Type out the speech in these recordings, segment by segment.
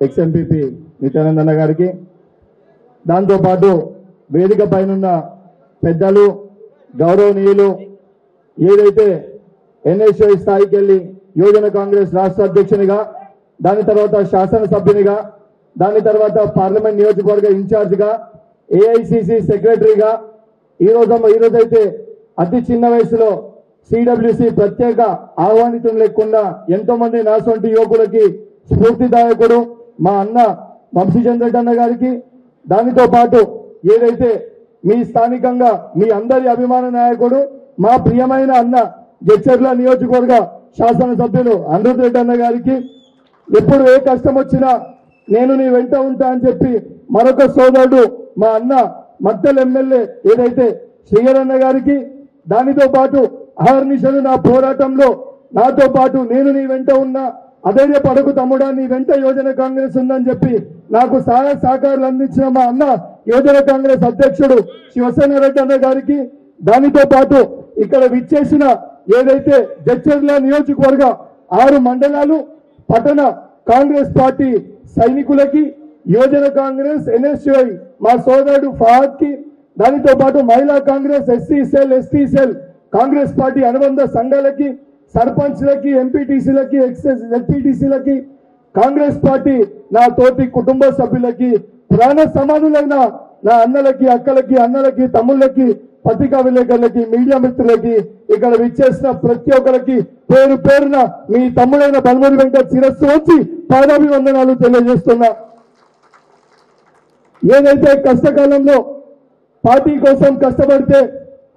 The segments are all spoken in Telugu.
ఎక్స్ఎంపీపీ నిత్యానందన్న గారికి, దాంతోపాటు వేదిక పైనున్న పెద్దలు గౌరవనీయులు, ఏదైతే ఎన్ఎస్ఐ స్థాయికి వెళ్లి యువజన కాంగ్రెస్ రాష్ట్ర అధ్యక్షునిగా, దాని తర్వాత శాసనసభ్యునిగా, దాని తర్వాత పార్లమెంట్ నియోజకవర్గ ఇన్ఛార్జిగా, ఏఐసిసి సెక్రటరీగా, ఈరోజైతే అతి చిన్న వయసులో సిడబ్ల్యూసి ప్రత్యేక ఆహ్వానితులు లేకుండా ఎంతో మంది నాసొంటి యువకులకి స్ఫూర్తిదాయకుడు మా అన్న వంశీచంద్రెడ్డి అన్న గారికి, దానితో పాటు ఏదైతే మీ స్థానికంగా మీ అందరి అభిమాన నాయకుడు మా ప్రియమైన అన్న జడ్చర్ల నియోజకవర్గ శాసనసభ్యులు అనిరుద్ రెడ్డి అన్న గారికి, ఎప్పుడు ఏ కష్టం వచ్చినా నేను నీ వెంట ఉంటా అని చెప్పి మరొక సోదరుడు మా అన్న మత్తల్ ఎమ్మెల్యే ఏదైతే శ్రీధర్ అన్న గారికి, దానితో పాటు అహర్నిశలు నా పోరాటంలో నాతో పాటు నేను నీ వెంట ఉన్నా, అధైర్యపడకు తమ్ముడా, నీ వెంట యువజన కాంగ్రెస్ ఉందని చెప్పి నాకు సహాయ సహకారాలు అందించిన మా అన్న యువజన కాంగ్రెస్ అధ్యక్షుడు శివసేన రెడ్డి అన్న గారికి, దానితో పాటు ఇక్కడ విచ్చేసిన ఏదైతే జడ్చర్ల నియోజకవర్గ 6 మండలాలు పట్టణ కాంగ్రెస్ పార్టీ సైనికులకి, యువజన కాంగ్రెస్ ఎన్ఎస్యుఐ మా సోదరుడు ఫహాద్ కి, దానితో పాటు మహిళా Congress SC cell ST cell Congress party అనుబంధ సంఘాలకి, సర్పంచ్లకి, ఎంపీటీసీలకి, ఎస్పీటీసీలకి, కాంగ్రెస్ పార్టీ నా తోటి కుటుంబ సభ్యులకి, ప్రాణ సమానులైన నా అన్నలకి, అక్కలకి, అన్నలకి, తమ్ముళ్ళకి, పత్రికా విలేకరులకి, మీడియా మిత్రులకి, ఇక్కడ విచ్చేసిన ప్రతి ఒక్కరికి పేరు పేరున మీ తమ్ముడైన బల్మూరి వెంకట్ శిరస్సు వచ్చి పాదాభివందనాలు తెలియజేస్తున్నా. ఏదైతే కష్టకాలంలో పార్టీ కోసం కష్టపడితే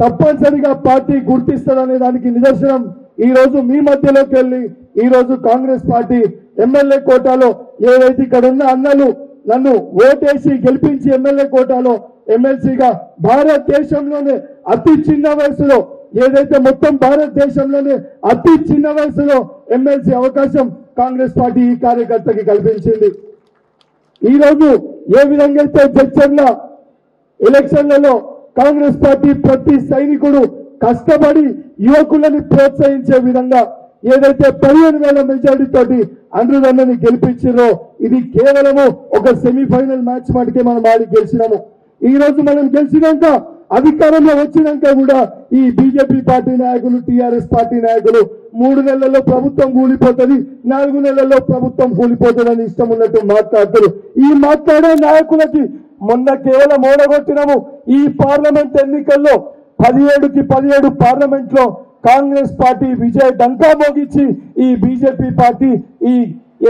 తప్పనిసరిగా పార్టీ గుర్తిస్తుందనే దానికి నిదర్శనం ఈ రోజు మీ మధ్యలోకి వెళ్లి ఈ రోజు కాంగ్రెస్ పార్టీ ఎమ్మెల్యే కోటాలో ఏదైతే ఇక్కడ ఉన్న అన్నలు నన్ను ఓటేసి గెలిపించి ఎమ్మెల్యే కోటాలో ఎమ్మెల్సీగా భారతదేశంలోనే అతి చిన్న వయసులో ఏదైతే మొత్తం భారతదేశంలోనే అతి చిన్న వయసులో ఎమ్మెల్సీ అవకాశం కాంగ్రెస్ పార్టీ ఈ కార్యకర్తకి కల్పించింది. ఈ రోజు ఏ విధంగా అయితే జడ్చర్ల ఎలక్షన్లలో కాంగ్రెస్ పార్టీ ప్రతి సైనికుడు కష్టపడి యువకులని ప్రోత్సహించే విధంగా ఏదైతే 15,000 మెజారిటీ తోటి అనిరుద్ అన్నని గెలిపించారో, ఇది కేవలము ఒక సెమీఫైనల్ మ్యాచ్ మటుకే మనం ఆడి గెలిచినాము. ఈ రోజు మనం గెలిచినాక అధికారంలో వచ్చినాక కూడా ఈ బీజేపీ పార్టీ నాయకులు, టీఆర్ఎస్ పార్టీ నాయకులు 3 నెలల్లో ప్రభుత్వం కూలిపోతుంది, 4 నెలల్లో ప్రభుత్వం కూలిపోతుందని ఇష్టం ఉన్నట్టు మాట్లాడతారు. ఈ మాట్లాడే నాయకులకి మొన్న కేవలం ఓడగొట్టినాము. ఈ పార్లమెంట్ ఎన్నికల్లో 17కి 17 పార్లమెంట్ లో కాంగ్రెస్ పార్టీ విజయ డంకా మోగించి ఈ బీజేపీ పార్టీ ఈ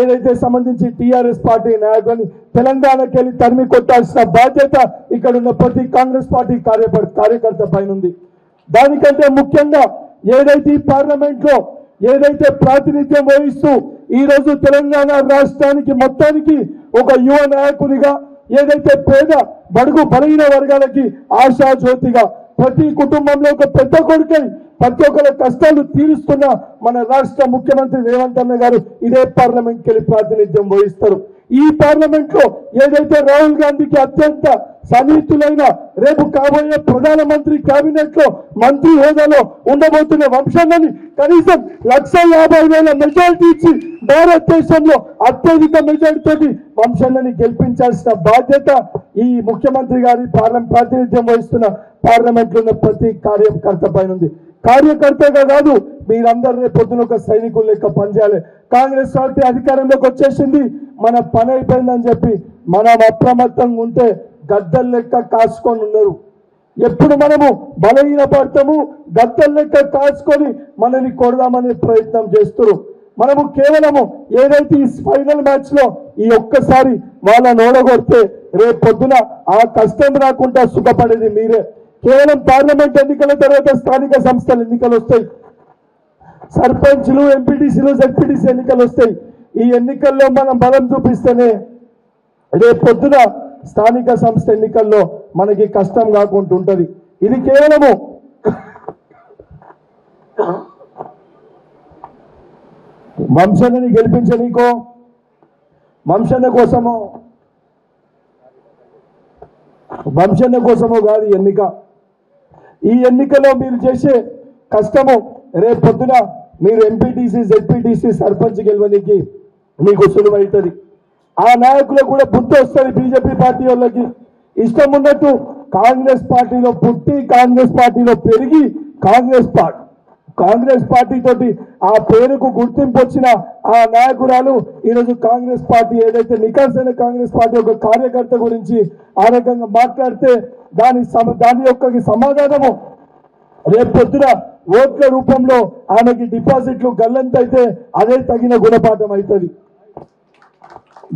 ఏదైతే సంబంధించి టీఆర్ఎస్ పార్టీ నాయకులని తెలంగాణకి వెళ్లి తరిమి కొట్టాల్సిన బాధ్యత ఇక్కడ ఉన్న ప్రతి కాంగ్రెస్ పార్టీ కార్యకర్త పైన ఉంది. దానికంటే ముఖ్యంగా ఏదైతే ఈ పార్లమెంట్ లో ఏదైతే ప్రాతినిధ్యం వహిస్తూ ఈ రోజు తెలంగాణ రాష్ట్రానికి మొత్తానికి ఒక యువ నాయకునిగా, ఏదైతే పేద బడుగు బలహీన వర్గాలకి ఆశా జ్యోతిగా, ప్రతి కుటుంబంలో ఒక పెద్ద కొడుకై ప్రతి ఒక్కరి కష్టాలు తీరుస్తున్న మన రాష్ట్ర ముఖ్యమంత్రి రేవంత్ అన్న గారు ఇదే పార్లమెంట్కి వెళ్ళి ప్రాతినిధ్యం వహిస్తారు. ఈ పార్లమెంట్ లో ఏదైతే రాహుల్ గాంధీకి అత్యంత సన్నిహితులైన రేపు కాబోయే ప్రధానమంత్రి కేబినెట్ లో మంత్రి హోదాలో ఉండబోతున్న వంశాన్ని కనీసం 150,000 మెజారిటీ ఇచ్చి భారతదేశంలో అత్యధిక మెజారిటీతో వంశాన్ని గెలిపించాల్సిన బాధ్యత ఈ ముఖ్యమంత్రి గారి ప్రాతినిధ్యం వహిస్తున్న పార్లమెంట్ లో ఉన్న ప్రతి కార్యకర్త పైన ఉంది. కార్యకర్తగా కాదు, మీరందరూ రేపు పొద్దున ఒక సైనికులు లెక్క పనిచేయాలి. కాంగ్రెస్ పార్టీ అధికారంలోకి వచ్చేసింది, మన పని అయిపోయిందని చెప్పి మనం అప్రమత్తంగా ఉంటే గద్దెల లెక్క కాసుకొని ఉన్నారు. ఎప్పుడు మనము బలహీన పడతాము, గద్దెల లెక్క కాసుకొని మనని కొడదామనే ప్రయత్నం చేస్తారు. మనము కేవలము ఏదైతే ఈ ఫైనల్ మ్యాచ్ లో ఈ ఒక్కసారి వాళ్ళని ఓడగొడితే రేపు పొద్దున ఆ కష్టం రాకుండా సుఖపడేది మీరే. కేవలం పార్లమెంట్ ఎన్నికల తర్వాత స్థానిక సంస్థల ఎన్నికలు వస్తాయి, సర్పంచ్లు, ఎంపీటీసీలు, జెడ్పీటీసీ ఎన్నికలు వస్తాయి. ఈ ఎన్నికల్లో మనం బలం చూపిస్తేనే రేపు పొద్దున స్థానిక సంస్థ ఎన్నికల్లో మనకి కష్టం కాకుండా ఉంటది. ఇది కేవలము వంశాన్ని గెలిపించనీకో, వంశన్న కోసమో కాదు ఎన్నిక. ఈ ఎన్నికలో మీరు చేసే కష్టము రేపు పొద్దున మీరు ఎంపీటీసీ, జెడ్పీటీసీ, సర్పంచ్ గెలవడానికి మీకు సులువైతుంది. ఆ నాయకులకు కూడా బుద్ధి వస్తుంది. బీజేపీ పార్టీ వాళ్ళకి ఇష్టం ఉన్నట్టు కాంగ్రెస్ పార్టీలో పుట్టి కాంగ్రెస్ పార్టీలో పెరిగి కాంగ్రెస్ పార్టీ తోటి ఆ పేరుకు గుర్తింపు వచ్చిన ఆ నాయకురాలు ఈరోజు కాంగ్రెస్ పార్టీ ఏదైతే నికాసైన కాంగ్రెస్ పార్టీ ఒక కార్యకర్త గురించి ఆ రకంగా మాట్లాడితే దాని యొక్క సమాధానము రేపు పొద్దున ఓట్ల రూపంలో ఆమెకి డిపాజిట్లు గల్లంతైతే అదే తగిన గుణపాఠం అవుతుంది.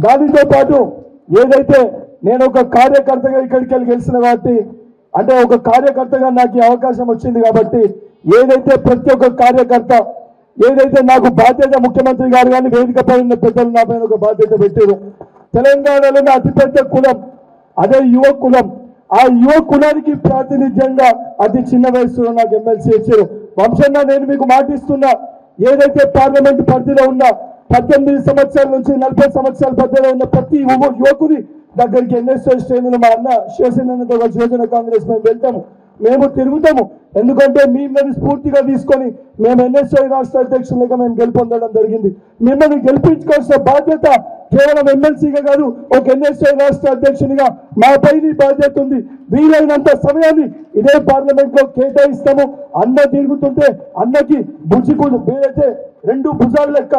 దానితో పాటు ఏదైతే నేను ఒక కార్యకర్తగా ఇక్కడికి వెళ్ళి గెలిచిన కాబట్టి అంటే ఒక కార్యకర్తగా నాకు అవకాశం వచ్చింది కాబట్టి ఏదైతే ప్రతి ఒక్క కార్యకర్త ఏదైతే నాకు బాధ్యత ముఖ్యమంత్రి గారు కానీ వేదిక పైన పెద్దలు నా పైన ఒక బాధ్యత పెట్టారు. తెలంగాణలోని అతిపెద్ద కులం అదే యువ కులం. ఆ యువ కులానికి ప్రాతినిధ్యంగా అతి చిన్న వయసులో నాకు ఎమ్మెల్సీ ఇచ్చారు. వంశంగా నేను మీకు మాటిస్తున్నా, ఏదైతే పార్లమెంట్ పరిధిలో ఉన్న 18 సంవత్సరాల నుంచి 40 సంవత్సరాల పరిధిలో ఉన్న ప్రతి యువకుని దగ్గరికి ఎన్ఎస్ఐ శ్రేణులు మా అన్న శివసేనతో కలిసి యువజన కాంగ్రెస్ మేము వెళ్తాము, మేము తిరుగుతాము. ఎందుకంటే మిమ్మల్ని స్ఫూర్తిగా తీసుకొని మేము ఎన్ఎస్ఐ రాష్ట్ర అధ్యక్షులుగా మేము గెలుపొందడం జరిగింది. మిమ్మల్ని గెలిపించుకోవాల్సిన బాధ్యత కేవలం ఎమ్మెల్సీగా కాదు, ఒక ఎన్ఎస్ఐ రాష్ట్ర అధ్యక్షునిగా మాపై బాధ్యత ఉంది. వీలైనంత సమయాన్ని ఇదే పార్లమెంట్ లో కేటాయిస్తాము. అన్న తిరుగుతుంటే అన్నకి వీలైతే 2 భుజాలు లెక్క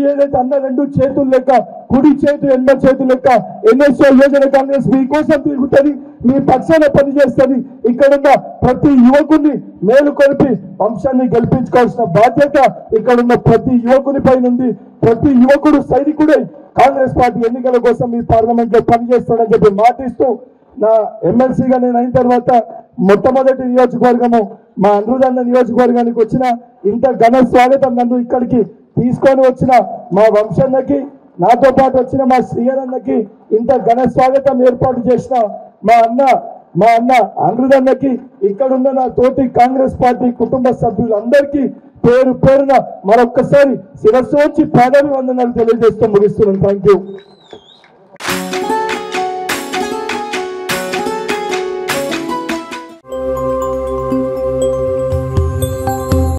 ఏదైతే అన్న 2 చేతులు లెక్క కుడి చేతు ఎన్న చేతులు లెక్క ఎన్ఎస్ఐ యువజన కాంగ్రెస్ మీకోసం తిరుగుతుంది, మీ పక్షాన పనిచేస్తుంది. ఇక్కడున్న ప్రతి యువకుని మేలుకొల్పి వంశాన్ని గెలిపించుకోవాల్సిన బాధ్యత ఇక్కడున్న ప్రతి యువకుని పైన ఉంది. ప్రతి యువకుడు సైనికుడై కాంగ్రెస్ పార్టీ ఎన్నికల కోసం మీ పార్లమెంట్ లో పనిచేస్తాడని చెప్పి మాటిస్తూ నా ఎమ్మెల్సీగా నేను అయిన తర్వాత మొట్టమొదటి నియోజకవర్గము మా అనురుదన్న నియోజకవర్గానికి వచ్చిన ఇంత ఘన స్వాగతం నన్ను ఇక్కడికి తీసుకొని వచ్చిన మా వంశన్నకి, నాతో పాటు వచ్చిన మా శ్రీయరన్నకి ఇంత ఘన స్వాగతం ఏర్పాటు చేసిన మా అన్న అనురుదన్నకి, ఇక్కడున్న నా తోటి కాంగ్రెస్ పార్టీ కుటుంబ సభ్యులందరికీ పేరు పేరున మరొక్కసారి శిరస్సు వచ్చి పాదాభివందనాలు తెలియజేస్తూ ముగిస్తున్నాను. Thank you.